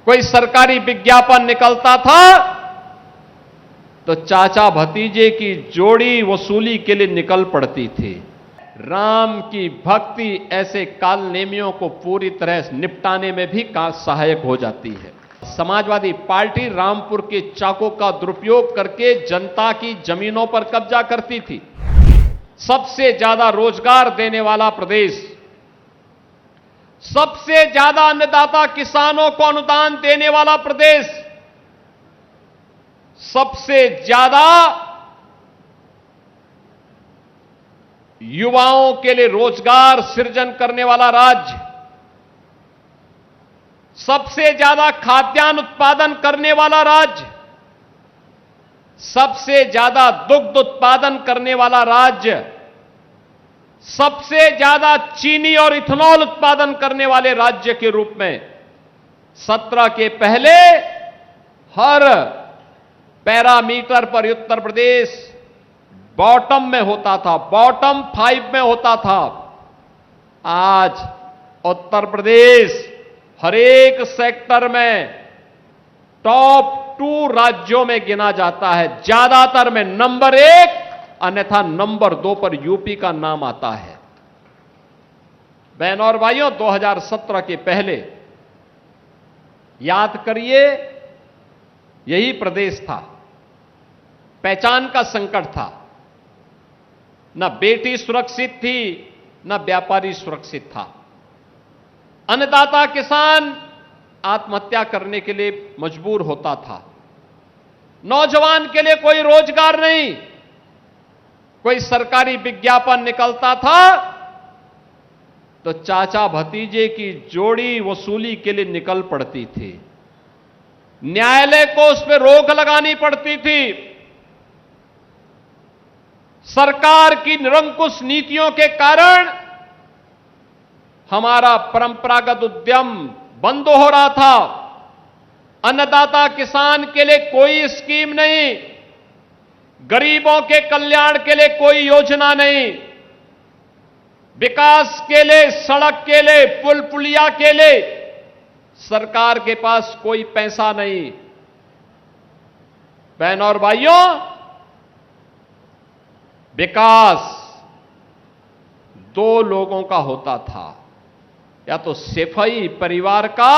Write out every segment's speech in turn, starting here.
कोई सरकारी विज्ञापन निकलता था तो चाचा भतीजे की जोड़ी वसूली के लिए निकल पड़ती थी। राम की भक्ति ऐसे कालनेमियों को पूरी तरह निपटाने में भी सहायक हो जाती है। समाजवादी पार्टी रामपुर के चाकों का दुरुपयोग करके जनता की जमीनों पर कब्जा करती थी। सबसे ज्यादा रोजगार देने वाला प्रदेश, सबसे ज्यादा अन्नदाता किसानों को अनुदान देने वाला प्रदेश, सबसे ज्यादा युवाओं के लिए रोजगार सृजन करने वाला राज्य, सबसे ज्यादा खाद्यान्न उत्पादन करने वाला राज्य, सबसे ज्यादा दुग्ध उत्पादन करने वाला राज्य, सबसे ज्यादा चीनी और इथेनॉल उत्पादन करने वाले राज्य के रूप में 17 के पहले हर पैरामीटर पर उत्तर प्रदेश बॉटम में होता था, बॉटम 5 में होता था। आज उत्तर प्रदेश हर एक सेक्टर में टॉप 2 राज्यों में गिना जाता है, ज्यादातर में नंबर 1, अन्यथा नंबर 2 पर यूपी का नाम आता है। बहनों और भाइयों, 2017 के पहले याद करिए, यही प्रदेश था, पहचान का संकट था। न बेटी सुरक्षित थी, न व्यापारी सुरक्षित था। अन्नदाता किसान आत्महत्या करने के लिए मजबूर होता था। नौजवान के लिए कोई रोजगार नहीं। कोई सरकारी विज्ञापन निकलता था तो चाचा भतीजे की जोड़ी वसूली के लिए निकल पड़ती थी। न्यायालय को उस पर रोक लगानी पड़ती थी। सरकार की निरंकुश नीतियों के कारण हमारा परंपरागत उद्यम बंद हो रहा था। अन्नदाता किसान के लिए कोई स्कीम नहीं, गरीबों के कल्याण के लिए कोई योजना नहीं, विकास के लिए, सड़क के लिए, पुल पुलिया के लिए सरकार के पास कोई पैसा नहीं। बहनों और भाइयों, विकास 2 लोगों का होता था, या तो सेफई परिवार का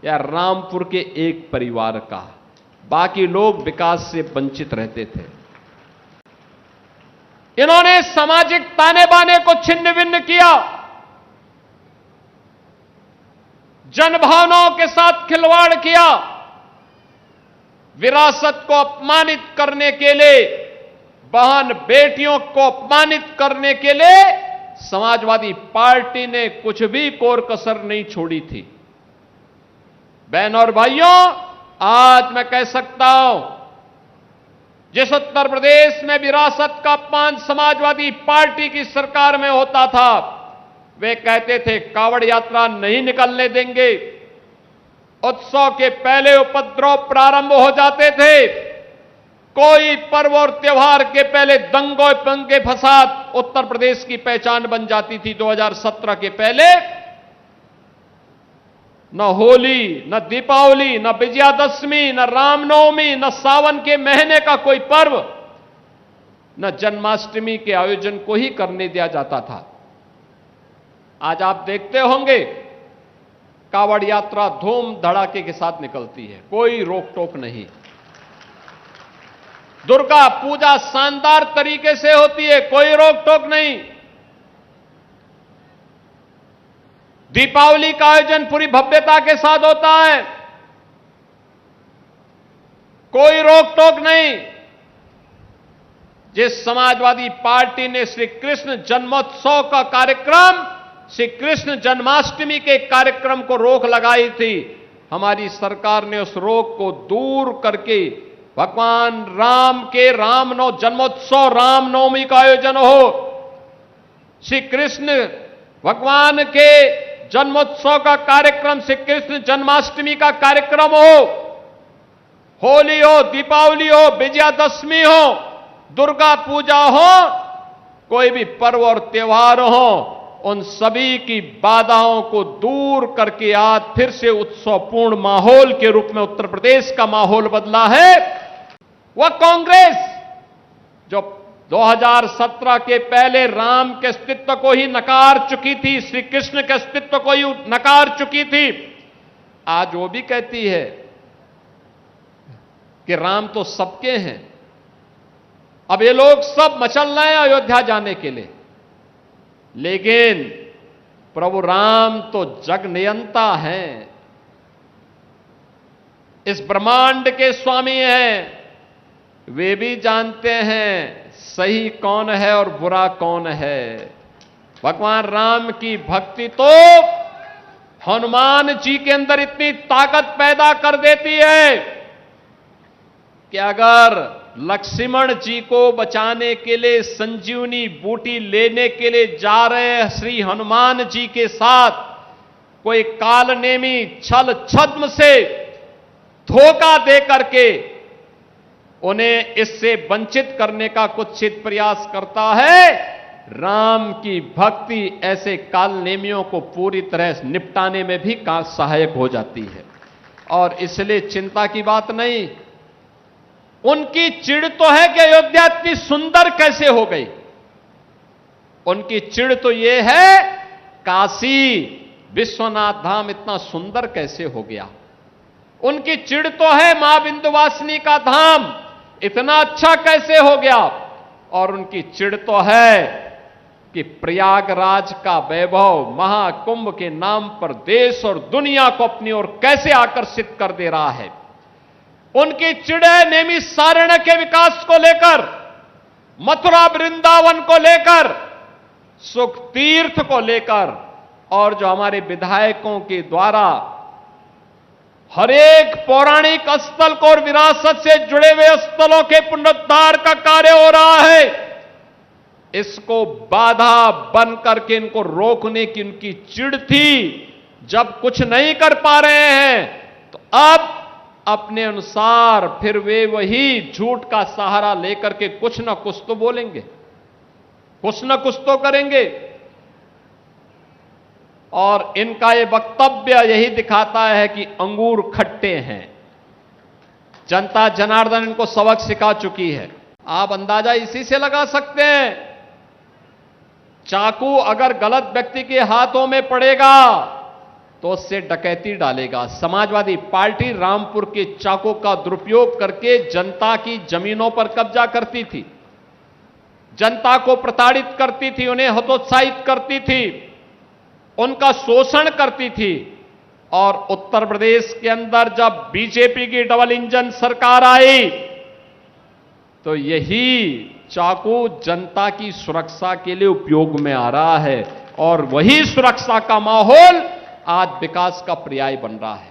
या रामपुर के एक परिवार का। बाकी लोग विकास से वंचित रहते थे। इन्होंने सामाजिक ताने बाने को छिन्न भिन्न किया, जनभावनाओं के साथ खिलवाड़ किया, विरासत को अपमानित करने के लिए, बहन बेटियों को अपमानित करने के लिए समाजवादी पार्टी ने कुछ भी कोर कसर नहीं छोड़ी थी। बहनों और भाइयों, आज मैं कह सकता हूं, जिस उत्तर प्रदेश में विरासत का अपमान समाजवादी पार्टी की सरकार में होता था, वे कहते थे कावड़ यात्रा नहीं निकलने देंगे। उत्सव के पहले उपद्रव प्रारंभ हो जाते थे। कोई पर्व और त्योहार के पहले दंगों पंगे फसाद उत्तर प्रदेश की पहचान बन जाती थी। 2017 के पहले न होली, न दीपावली, न विजयादशमी, न रामनवमी, न सावन के महीने का कोई पर्व, न जन्माष्टमी के आयोजन को ही करने दिया जाता था। आज आप देखते होंगे कावड़ यात्रा धूम धड़ाके के साथ निकलती है, कोई रोक टोक नहीं। दुर्गा पूजा शानदार तरीके से होती है, कोई रोक टोक नहीं। दीपावली का आयोजन पूरी भव्यता के साथ होता है, कोई रोक टोक नहीं। जिस समाजवादी पार्टी ने श्री कृष्ण जन्मोत्सव का कार्यक्रम, श्री कृष्ण जन्माष्टमी के कार्यक्रम को रोक लगाई थी, हमारी सरकार ने उस रोक को दूर करके भगवान राम के जन्मोत्सव रामनवमी का आयोजन हो, श्री कृष्ण भगवान के जन्मोत्सव का कार्यक्रम, श्री कृष्ण जन्माष्टमी का कार्यक्रम हो, होली हो, दीपावली हो, विजयादशमी हो, दुर्गा पूजा हो, कोई भी पर्व और त्योहार हो, उन सभी की बाधाओं को दूर करके आज फिर से उत्सवपूर्ण माहौल के रूप में उत्तर प्रदेश का माहौल बदला है। वह कांग्रेस जो 2017 के पहले राम के अस्तित्व को ही नकार चुकी थी, श्री कृष्ण के अस्तित्व को ही नकार चुकी थी, आज वो भी कहती है कि राम तो सबके हैं। अब ये लोग सब मचल रहे हैं अयोध्या जाने के लिए, लेकिन प्रभु राम तो जग नियंता हैं, इस ब्रह्मांड के स्वामी हैं। वे भी जानते हैं सही कौन है और बुरा कौन है। भगवान राम की भक्ति तो हनुमान जी के अंदर इतनी ताकत पैदा कर देती है कि अगर लक्ष्मण जी को बचाने के लिए संजीवनी बूटी लेने के लिए जा रहे श्री हनुमान जी के साथ कोई कालनेमी छल छद्म से धोखा दे करके उन्हें इससे वंचित करने का कुत्सित प्रयास करता है, राम की भक्ति ऐसे कालनेमियों को पूरी तरह निपटाने में भी सहायक हो जाती है। और इसलिए चिंता की बात नहीं। उनकी चिढ़ तो है कि अयोध्या इतनी सुंदर कैसे हो गई। उनकी चिढ़ तो यह है काशी विश्वनाथ धाम इतना सुंदर कैसे हो गया। उनकी चिढ़ तो है मां विंध्यवासिनी का धाम इतना अच्छा कैसे हो गया। और उनकी चिढ़ तो है कि प्रयागराज का वैभव महाकुंभ के नाम पर देश और दुनिया को अपनी ओर कैसे आकर्षित कर दे रहा है। उनकी चिढ़ है नैमिषारण्य के विकास को लेकर, मथुरा वृंदावन को लेकर, सुख तीर्थ को लेकर, और जो हमारे विधायकों के द्वारा हर एक पौराणिक स्थल को और विरासत से जुड़े हुए स्थलों के पुनरुद्धार का कार्य हो रहा है, इसको बाधा बन करके इनको रोकने की उनकी चिढ़ थी। जब कुछ नहीं कर पा रहे हैं तो अब अपने अनुसार फिर वे वही झूठ का सहारा लेकर के कुछ ना कुछ तो बोलेंगे, कुछ ना कुछ तो करेंगे। और इनका ये वक्तव्य यही दिखाता है कि अंगूर खट्टे हैं। जनता जनार्दन इनको सबक सिखा चुकी है। आप अंदाजा इसी से लगा सकते हैं, चाकू अगर गलत व्यक्ति के हाथों में पड़ेगा तो उससे डकैती डालेगा। समाजवादी पार्टी रामपुर के चाकू का दुरुपयोग करके जनता की जमीनों पर कब्जा करती थी, जनता को प्रताड़ित करती थी, उन्हें हतोत्साहित करती थी, उनका शोषण करती थी। और उत्तर प्रदेश के अंदर जब बीजेपी की डबल इंजन सरकार आई तो यही चाकू जनता की सुरक्षा के लिए उपयोग में आ रहा है। और वही सुरक्षा का माहौल आज विकास का पर्याय बन रहा है।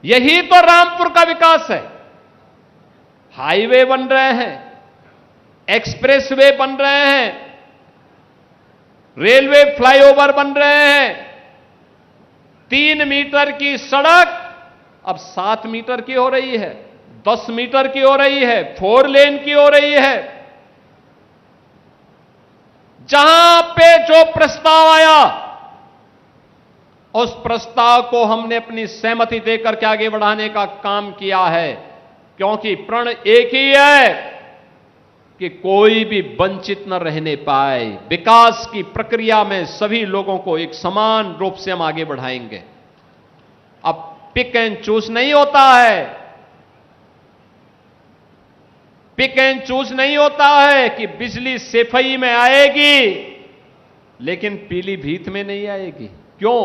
यही तो रामपुर का विकास है। हाईवे बन रहे हैं, एक्सप्रेसवे बन रहे हैं, रेलवे फ्लाईओवर बन रहे हैं। 3 मीटर की सड़क अब 7 मीटर की हो रही है, 10 मीटर की हो रही है, 4 लेन की हो रही है। जहां पे जो प्रस्ताव आया उस प्रस्ताव को हमने अपनी सहमति देकर के आगे बढ़ाने का काम किया है, क्योंकि प्रण एक ही है कि कोई भी वंचित न रहने पाए। विकास की प्रक्रिया में सभी लोगों को एक समान रूप से हम आगे बढ़ाएंगे। अब पिक एंड चूज नहीं होता है, पिक एंड चूज नहीं होता है कि बिजली सेफई में आएगी लेकिन पीलीभीत में नहीं आएगी। क्यों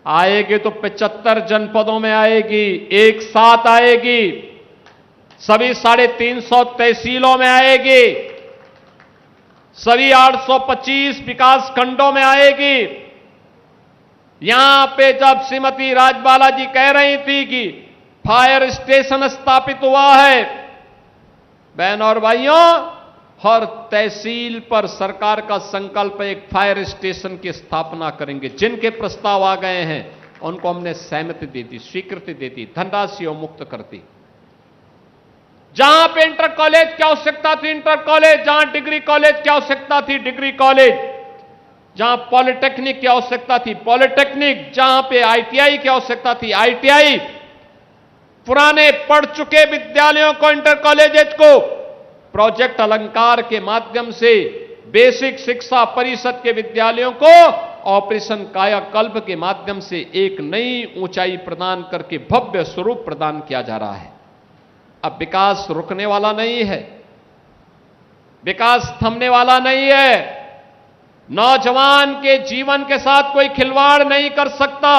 आएगी? तो 75 जनपदों में आएगी, एक साथ आएगी, सभी 350 तहसीलों में आएगी, सभी 825 विकास खंडों में आएगी। यहां पे जब श्रीमती राजबाला जी कह रही थी कि फायर स्टेशन स्थापित हुआ है, बहनों और भाइयों, हर तहसील पर सरकार का संकल्प एक फायर स्टेशन की स्थापना करेंगे। जिनके प्रस्ताव आ गए हैं उनको हमने सहमति दे दी, स्वीकृति दे दी, धनराशि मुक्त कर दी। जहां पे इंटर कॉलेज की आवश्यकता थी इंटर कॉलेज, जहां डिग्री कॉलेज की आवश्यकता थी डिग्री कॉलेज, जहां पॉलिटेक्निक की आवश्यकता थी पॉलिटेक्निक, जहां पे आईटीआई की आवश्यकता थी आईटीआई, पुराने पढ़ चुके विद्यालयों को, इंटर कॉलेजेस को प्रोजेक्ट अलंकार के माध्यम से, बेसिक शिक्षा परिषद के विद्यालयों को ऑपरेशन कायाकल्प के माध्यम से एक नई ऊंचाई प्रदान करके भव्य स्वरूप प्रदान किया जा रहा है। अब विकास रुकने वाला नहीं है, विकास थमने वाला नहीं है। नौजवान के जीवन के साथ कोई खिलवाड़ नहीं कर सकता।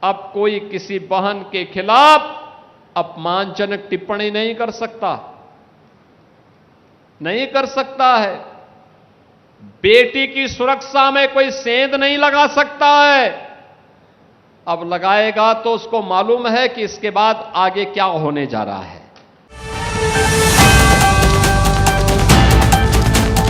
अब कोई किसी बहन के खिलाफ अपमानजनक टिप्पणी नहीं कर सकता, नहीं कर सकता है। बेटी की सुरक्षा में कोई सेंध नहीं लगा सकता है। अब लगाएगा तो उसको मालूम है कि इसके बाद आगे क्या होने जा रहा है।